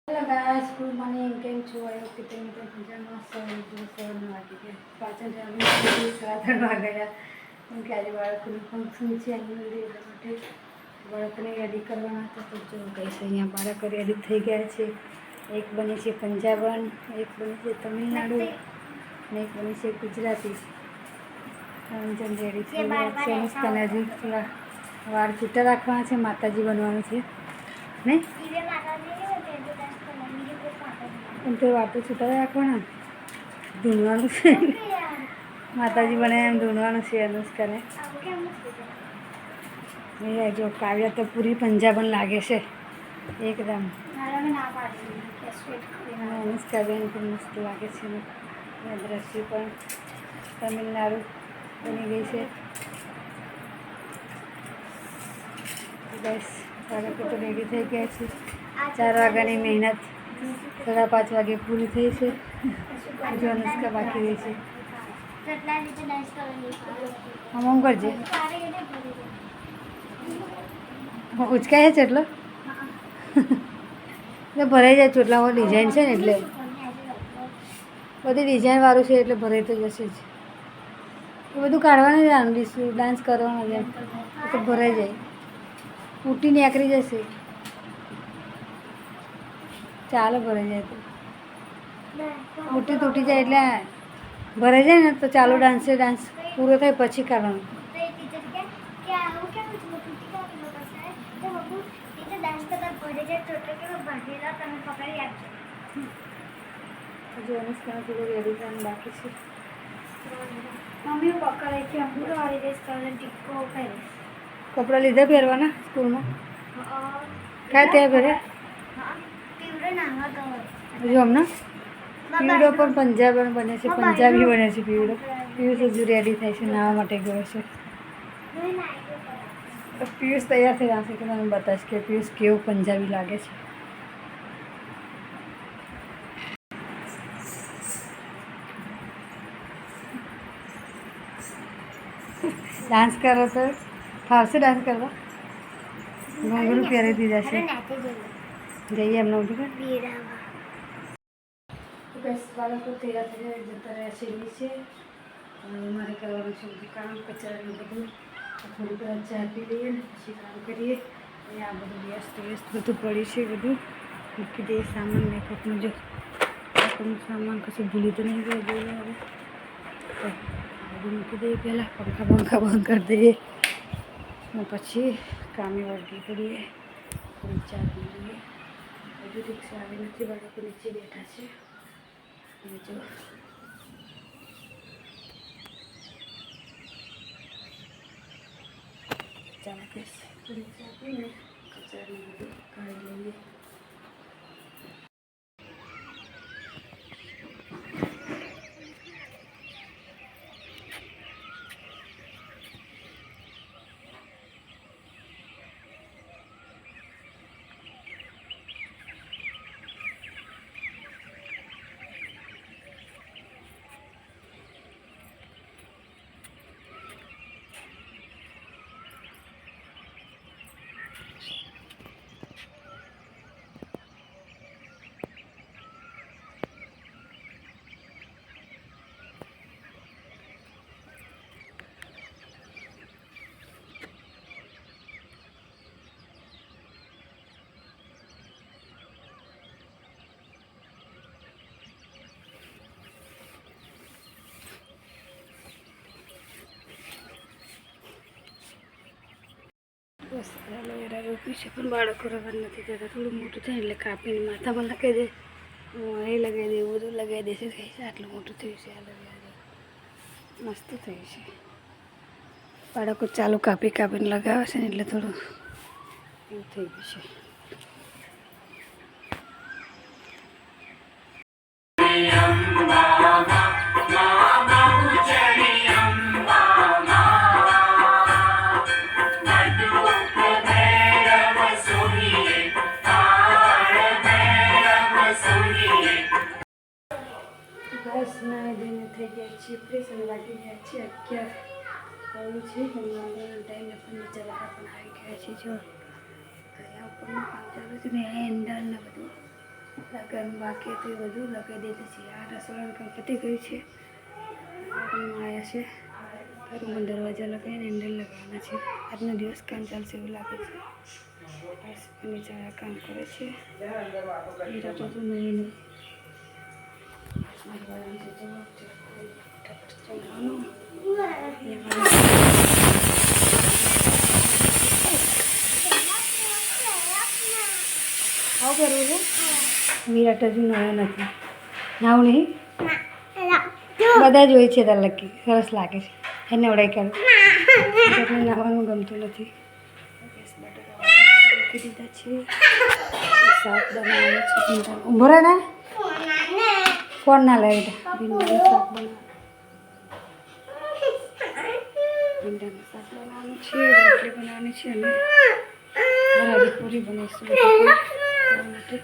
Hello guys, good morning. केम छो? I hope कि તમે પણ મજામાં હશો. સવારના વાગી ગયા પાછળ જવાનું 3:30 વાગ્યા કેમ કે આજે બાળકોનું ફંક્શન છે એન્યુઅલ ડે એટલા માટે બાળકોને રેડી કરવાના હતા. તો જો કહીશ અહીંયા બાળકો રેડી થઈ ગયા છે. એક બની છે પંજાબન, એક બની છે તમિલનાડુ અને એક બની છે ગુજરાતી. ત્રણ જણ રેડી થઈ ગયા છે. અનુષ્કાને હજી થોડા વાળ છૂટા રાખવાના છે. માતાજી બનવાનું છે નહીં એમ તો વાતો છૂટા રાખવાના, ધૂનવાનું છે. માતાજી બને એમ ધૂનવાનું છે અનુષ્કાને. એ જો કાવ્ય તો પૂરી પંજાબન લાગે છે એકદમ. અનુષ્કા બેન પણ મસ્ત લાગે છે. દ્રશ્ય પણ તમિલનાડુ બની ગઈ છે. બસ બાળકો તો રેડી થઈ ગયા છે. 4 વાગ્યાની મહેનત 5:30 વાગે પૂરી થઈ છે. હજુ અનુષ્કા બાકી રહી છે. આમ કરજે ઉચકાય છે એટલો એટલે ભરાઈ જાય ચોટલામાં ડિઝાઇન છે ને એટલે બધી ડિઝાઇનવાળું છે એટલે ભરાઈ તો જશે જ. એ બધું કાઢવાનું જ ડાન્સ કરવાનો જ એમ તો ભરાઈ જાય, તૂટી નીકળી જશે. ચાલો ભરાઈ જાય તો તૂટી જાય એટલે ભરાઈ જાય ને તો ચાલુ ડાન્સ પૂરો થાય પછી કાઢવાનું. હજુ અનુષ્કાને થોડું રેડી થવાનું બાકી છે. મમ્મી પકડાય છે અંબુરો વાળી ડ્રેસ ટીકો પહેરીશ. કપડાં લીધા પહેરવાના સ્કૂલમાં કાંઈ ત્યાં પહેરે હજુ હમણાં પીવડો પણ પંજાબી બને છે. પીવડો પિયુષ હજુ રેડી થાય છે, નાહવા માટે ગયો છે. પિયુષ તૈયાર થઈ જશે કે મને બતાવીશ કે પિયુષ કેવું પંજાબી લાગે છે. ડાન્સ કરો તો ફાવશે ડાન્સ કરવા? ઘૂંઘરું પહેરી દીધા છે. જઈએ એમને ઉઠી બસ બાળકો તૈયાર થઈ જતા રહ્યા છે નીચે. મારે કરવાનું છે બધું કામ કચરાનું બધું. થોડી વાર ચા પી લઈએ ને પછી કામ કરીએ. આ બધું વ્યસ્ત બધું પડ્યું છે. બધું મૂકી દઈએ સામાન મેકઅપનું. જો મેકઅપનું સામાન કશું ભૂલી તો નહીં ગયા જોઈએ. હવે તો બધું મૂકી દઈએ. પહેલાં પંખા બંધ કરી દઈએ અને પછી કામે વળગી કરીએ. થોડી ચા પી લઈએ. હજુ રિક્ષા આવી નથી, બાળકો નીચે બેઠા છે. અને જો ચાલો કે થોડી ચા પીને કચરાનું બધું કાઢી લઈએ. બસ એલોવેરા રોપ્યું છે પણ બાળકો રવા નથી થતા. થોડું મોટું થાય એટલે કાપીને માથામાં લગાવી દે, એ લગાવી દે, એવું બધું લગાવી દેશે. આટલું મોટું થયું છે એલોવેરા, મસ્ત થયું છે. બાળકો ચાલુ કાપીને લગાવે છે ને એટલે થોડું એવું થઈ ગયું છે. બસ નાઈ ધોઈને થઈ ગયા છીએ ફ્રેશ અને વાગી ગયા છે 11 થયું છે. જમવાનો ટાઈમ પણ નીચેવાળા પણ આવી ગયા છે. જો ગયા ઉપરનું કામ ચાલુ છે ને હેન્ડલ ને બધું લગન બાકી હતું એ બધું લગાવી દીધું છે. આ રસોડાનું કામ પતી ગયું છે. આવ્યા છે ઘરમાં દરવાજા લગાવીને હેન્ડલ લગાવવાના છે. આજનો દિવસ કામ ચાલશે એવું લાગે છે. નીચે કામ કરે છે. હીરા તો નહીં આવું કરવું છે. વિરાટ હજુ નયો નથી. નાવું નહીં બધા જ હોય છે તાર લકી સરસ લાગે છે. એને ઓળાઈ કાઢું નાવાનું ગમતું નથી. મૂકી દીધા છે. શાક બનાવવાનું છે. ઊભો રહે ને ફોન ના લે ભીંડાનું શાક બનાવવાનું છે. રોટલી બનાવવાની છે અને બરાબર પૂરી બનાવીશું માટે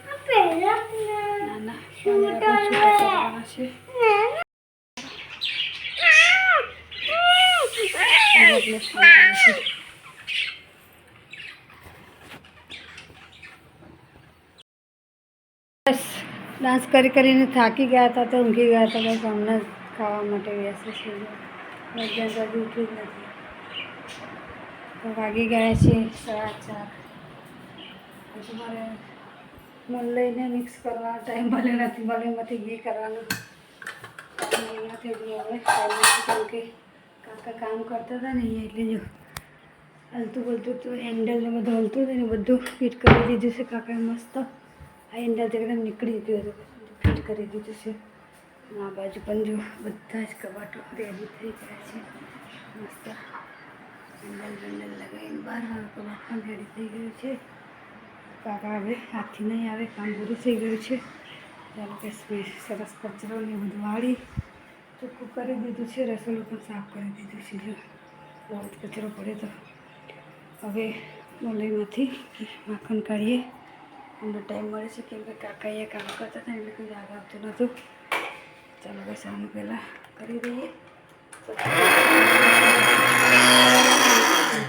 નાના કરવાના છે. બસ ડાન્સ કરીને થાકી ગયા હતા તો ઊંઘી ગયા હતા. બસ હમણાં ખાવા માટે વ્યસ્ત છે. મધ્યાહન હજુ ઉઠી જ નથી. તો વાગી ગયા છે 4:30. હજુ મારે મન લઈને મિક્સ કરવા ટાઈમ મળે નથી. મળે એમાંથી ઘી કરવાનું નથી હવે ટાઈમ નથી. કેમ કે કાકા કામ કરતા હતા ને અહીંયા એટલે જો હલતું બોલતું તો હેન્ડલ ને બધું હલતું હતું ને બધું ફિટ કરી દીધું છે કાકાએ મસ્ત. આ હેન્ડલ એકદમ નીકળી ગયું હતું ફિટ કરી દીધું છે. આ બાજુ પણ જો બધા જ કબાટો રેડી થઈ ગયા છે મસ્ત. હેન્ડલ લગાવીને બહાર કબાટ પણ રેડી થઈ ગયું છે. કાકા હવે હાથથી નહીં આવે કામ પૂરું થઈ ગયું છે. ચાલો કે સરસ કચરો ને બધું વાળી ચોખ્ખું કરી દીધું છે. રસોડું પણ સાફ કરી દીધું છે. જો બહુ જ કચરો પડે તો હવે મોલઈમાંથી માખણ કાઢીએ. અમને ટાઈમ મળે છે કેમ કે કાકા અહીંયા કામ કરતા હતા એટલે કોઈ આગ આવતું નહોતું. ચાલો બસ આનું પહેલાં કરી દઈએ.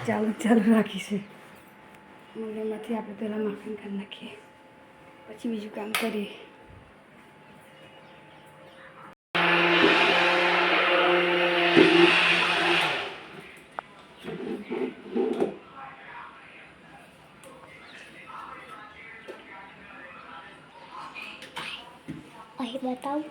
ચાલુ રાખીશું. મોલઈમાંથી આપણે પહેલાં માખણ કાઢી નાખીએ પછી બીજું કામ કરીએ. અહીં બતાવું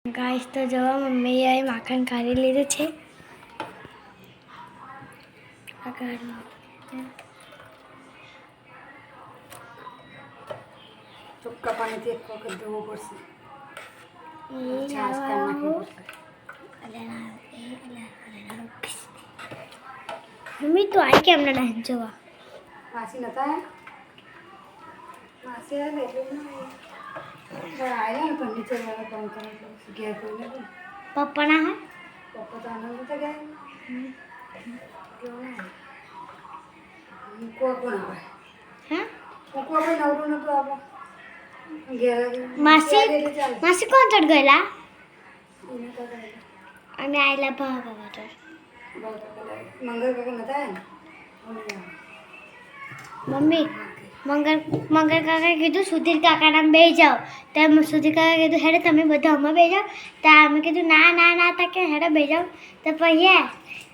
ગાઈસ તો જવા મમ્મીએ માખણ કાઢી લીધું છે. ચોખ્ખા પાણીથી એક વખત ધોવું પડશે. મમ્મી તો આવી કેમ ના ડાન્સ જોવા? માસી નતા માસી આવે એટલે આવ્યા ને ફર્નિચર વાળા કામ કરે ઘેર કોઈને પપ્પા ના હે પપ્પા તો આનંદ તો ગયા મૂકવા પણ આવે. હા મૂકવા પણ નવરું નતું આવે ઘેર માસી કોણ ચડ ગયેલા અને આયલા ભાગ મંગળ કાકા નતા ને મમ્મી મંગળ કાકાએ કીધું સુધીર કાકાના બે જાઓ. તેમ સુધીર કાકા કીધું હેડે તમે બધા અમે બે જાઓ. ત્યાં અમે કીધું ના તા કે હેડે બે જાઓ. તો પછી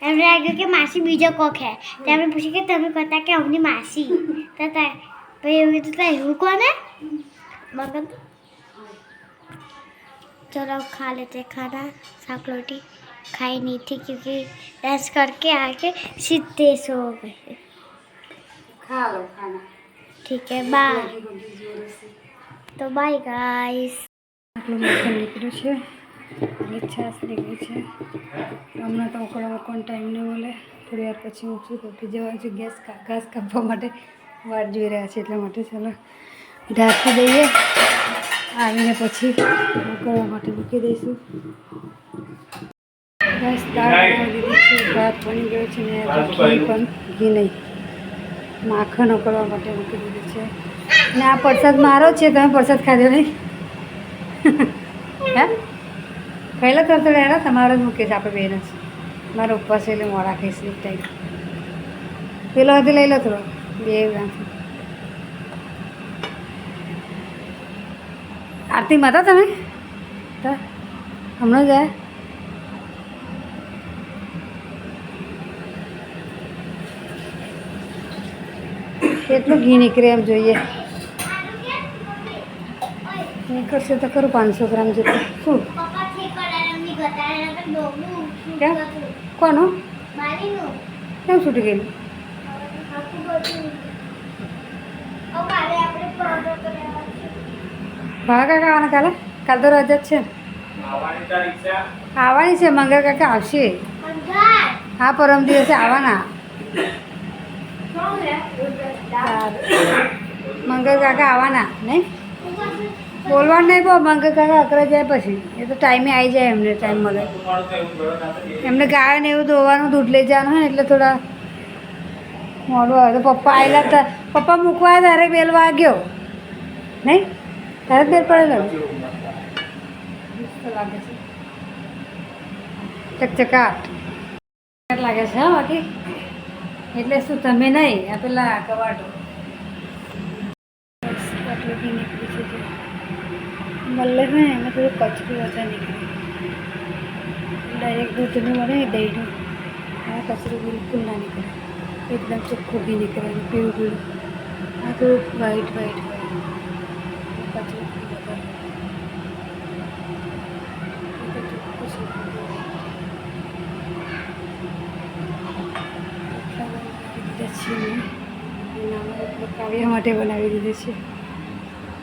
એમને લાગ્યું કે માસી બીજો કોક હે. તો એમને પૂછ્યું કે તમે કહેતા કે અમની માસી તો પછી એવું કીધું તા એવું કોને મંગળ. चलो खा लेते खाना साग रोटी खाई नहीं थी क्योंकि डांस करके आके सीधे सो गए. खा लो खाना ઠીક હે બાય. તો બાય ગાઈસ. આટલું માખણ નીકળ્યું છે અને છાશ નીકળી છે. હમણાં તો ઉકળવા મૂકવાનો ટાઈમ નહીં મળે. થોડી વાર પછી મૂકશું તો ઉઠી જવાનું છે. ઘાસ કાપવા માટે વાટ જોઈ રહ્યા છે એટલા માટે ચાલો ઢાંકી દઈએ. આવીને પછી ઉકળવા માટે મૂકી દઈશું. બસ દાળ બનાવી દીધી છે, ભાત બની ગયો છે ને ઘી પણ ઘી નહીં માખણ ઉકળવા માટે મૂકી દીધું છે. ને આ પ્રસાદ મારો છે, તમે પ્રસાદ ખાધો નહીં? હે પહેલાં તો હેરા તમારો જ મૂકે છે આપણે બેન જ. મારો ઉપવાસ એટલે મોડા ખાઈશ એક ટાઈમ. પેલો હજી લઈ લો થોડો 2 ગ્રામ. આરતીમાં હતા તમે તો હમણાં જ આવ્યા? કેટલું ઘી નીકળે એમ જોઈએ. નીકળશે તો ખરું 500 ગ્રામ જેટલું. શું કેમ કોનું કેમ છૂટી ગયેલું? ભાગા ખાવાના કાલે? કાલે તો રજા જ છે. આવવાની છે. મંગળ કાકા આવશે. હા પરમ દિવસે આવવાના. મંગળ કાકા આવવાના નહીં? બોલવાનું નહીં બહુ. મંગળ કાકા અકરા જાય પછી એ તો ટાઈમે આવી જાય. એમને ટાઈમ મળે. એમને ગાય ને એવું ધોવાનું દૂધ લઈ જવાનું હોય ને એટલે થોડા મોડું આવે. તો પપ્પા આવેલા હતા. પપ્પા મૂકવા આવ્યા ત્યારે બેલ વાગ્યો નહીં? ત્યારે બેલ પડેલો લાગે છે. ચકચકાટ લાગે છે. હા બાકી એટલે શું તમે નહીં આ પેલા કવાટો આટલું નીકળી છે. મળે ને એમાં થોડું કચરું વધારે નીકળે. ડાયરેક્ટ દૂધનું મળે ને દહીંનું આ કચરું બિલકુલ ના નીકળે. એકદમ ચોખ્ખું ઘી નીકળે. પીળું પીળું આ થોડું વ્હાઈટ વ્હાઈટ હોય કચરું વધારે. કાવ્ય માટે બનાવી દીધી છે.